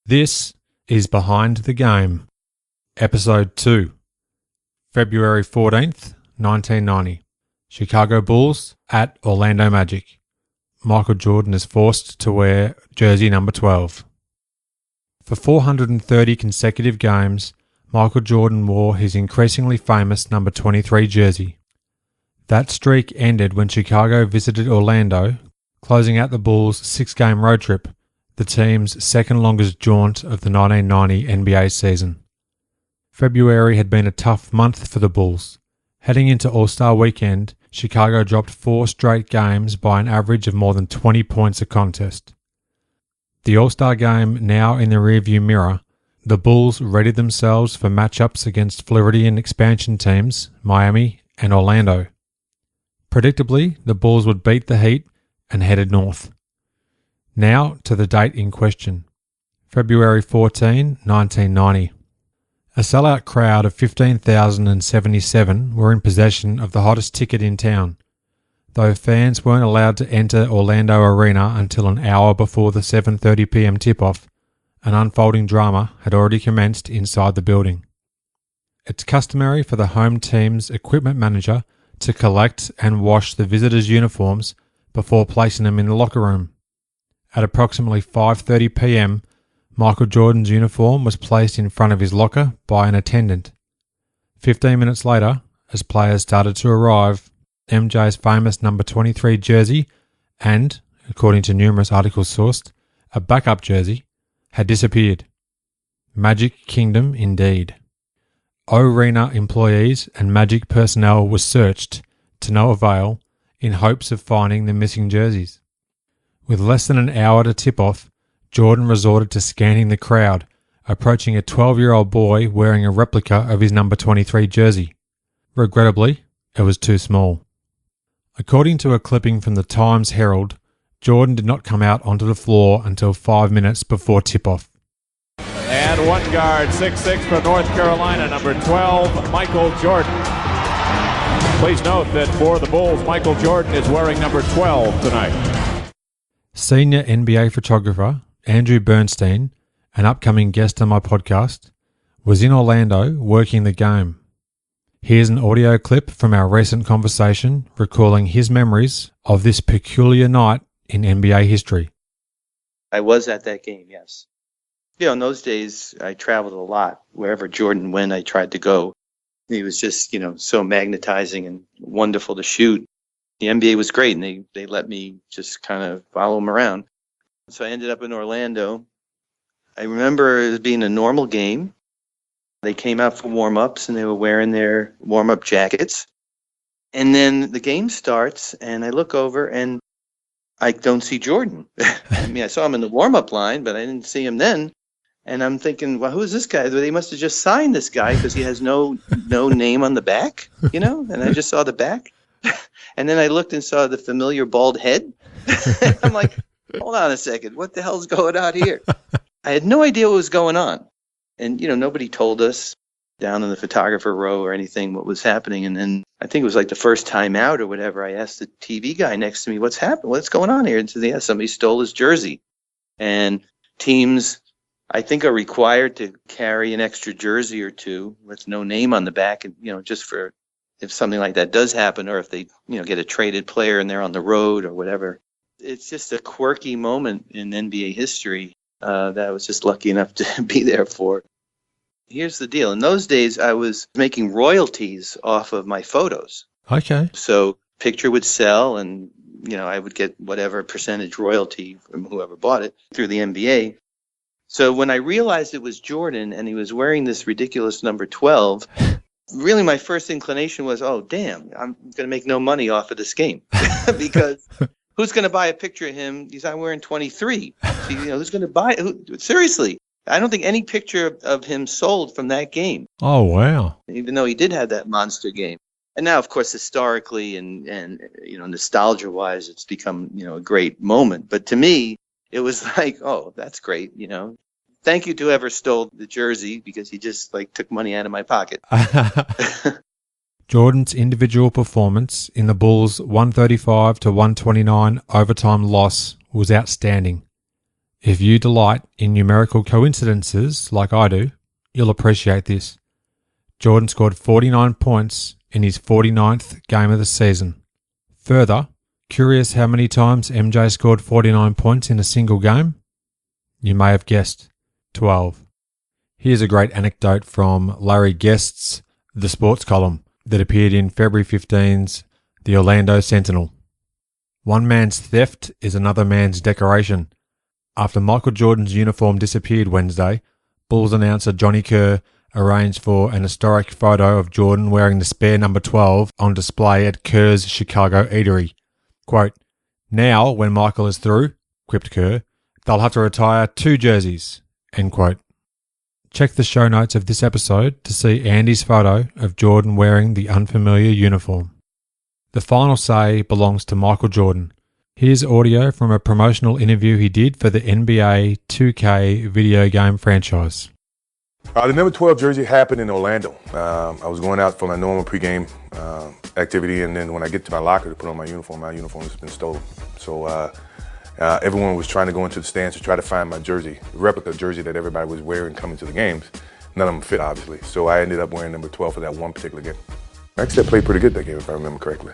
This is Behind the Game, Episode 2, February 14th, 1990. Chicago Bulls at Orlando Magic. Michael Jordan is forced to wear jersey number 12. For 430 consecutive games, Michael Jordan wore his increasingly famous number 23 jersey. That streak ended when Chicago visited Orlando, closing out the Bulls' 6-game road trip, the team's second longest jaunt of the 1990 NBA season. February had been a tough month for the Bulls. Heading into All-Star Weekend, Chicago dropped 4 straight games by an average of more than 20 points a contest. The All-Star game now in the rearview mirror, the Bulls readied themselves for matchups against Floridian expansion teams, Miami and Orlando. Predictably, the Bulls would beat the Heat and headed north. Now to the date in question, February 14, 1990. A sellout crowd of 15,077 were in possession of the hottest ticket in town, though fans weren't allowed to enter Orlando Arena until an hour before the 7:30 p.m. tip-off. An unfolding drama had already commenced inside the building. It's customary for the home team's equipment manager to collect and wash the visitors' uniforms before placing them in the locker room. At approximately 5:30 p.m., Michael Jordan's uniform was placed in front of his locker by an attendant. 15 minutes later, as players started to arrive, MJ's famous number 23 jersey and, according to numerous articles sourced, a backup jersey, had disappeared. Magic Kingdom indeed. Arena employees and Magic personnel were searched, to no avail, in hopes of finding the missing jerseys. With less than an hour to tip off, Jordan resorted to scanning the crowd, approaching a 12-year-old boy wearing a replica of his number 23 jersey. Regrettably, it was too small. According to a clipping from the Times-Herald, Jordan did not come out onto the floor until 5 minutes before tip-off. And one guard, 6'6" from North Carolina, number 12, Michael Jordan. Please note that for the Bulls, Michael Jordan is wearing number 12 tonight. Senior NBA photographer Andrew Bernstein, an upcoming guest on my podcast, was in Orlando working the game. Here's an audio clip from our recent conversation recalling his memories of this peculiar night in NBA history. I was at that game, yes. In those days, I traveled a lot. Wherever Jordan went, I tried to go. He was just, so magnetizing and wonderful to shoot. The NBA was great, and they let me just kind of follow him around. So I ended up in Orlando. I remember it being a normal game. They came out for warm-ups, and they were wearing their warm-up jackets. And then the game starts, and I look over, and I don't see Jordan. I saw him in the warm-up line, but I didn't see him then. And I'm thinking, well, who is this guy? They must have just signed this guy because he has no name on the back, And I just saw the back. And then I looked and saw the familiar bald head. I'm like, hold on a second. What the hell's going on here? I had no idea what was going on. And, nobody told us down in the photographer row or anything what was happening. And then I think it was like the first time out or whatever. I asked the TV guy next to me, what's happened? What's going on here? And so, yeah, somebody stole his jersey. And teams, I think, are required to carry an extra jersey or two with no name on the back. And, just for if something like that does happen, or if they, get a traded player and they're on the road or whatever. It's just a quirky moment in NBA history that I was just lucky enough to be there for. Here's the deal. In those days, I was making royalties off of my photos. Okay. So picture would sell, and, I would get whatever percentage royalty from whoever bought it through the NBA. So when I realized it was Jordan and he was wearing this ridiculous number 12, really, my first inclination was, oh, damn, I'm going to make no money off of this game. Because who's going to buy a picture of him? He's not wearing 23. So, who's going to buy it? Seriously, I don't think any picture of him sold from that game. Oh, wow. Even though he did have that monster game. And now, of course, historically and nostalgia-wise, it's become, a great moment. But to me, it was like, oh, that's great, Thank you to whoever stole the jersey, because he just took money out of my pocket. Jordan's individual performance in the Bulls' 135-129 overtime loss was outstanding. If you delight in numerical coincidences like I do, you'll appreciate this. Jordan scored 49 points in his 49th game of the season. Further, curious how many times MJ scored 49 points in a single game? You may have guessed, 12. Here's a great anecdote from Larry Guest's The Sports column that appeared in February 15's The Orlando Sentinel. One man's theft is another man's decoration. After Michael Jordan's uniform disappeared Wednesday, Bulls announcer Johnny Kerr arranged for an historic photo of Jordan wearing the spare number 12 on display at Kerr's Chicago eatery. Quote, "Now, when Michael is through," quipped Kerr, "they'll have to retire 2 jerseys." End quote. Check the show notes of this episode to see Andy's photo of Jordan wearing the unfamiliar uniform. The final say belongs to Michael Jordan. Here's audio from a promotional interview he did for the NBA 2K video game franchise. The number 12 jersey happened in Orlando. I was going out for my normal pregame activity, and then when I get to my locker to put on my uniform has been stolen. So everyone was trying to go into the stands to try to find my jersey, the replica jersey that everybody was wearing coming to the games. None of them fit, obviously. So I ended up wearing number 12 for that one particular game. Actually, I played pretty good that game, if I remember correctly.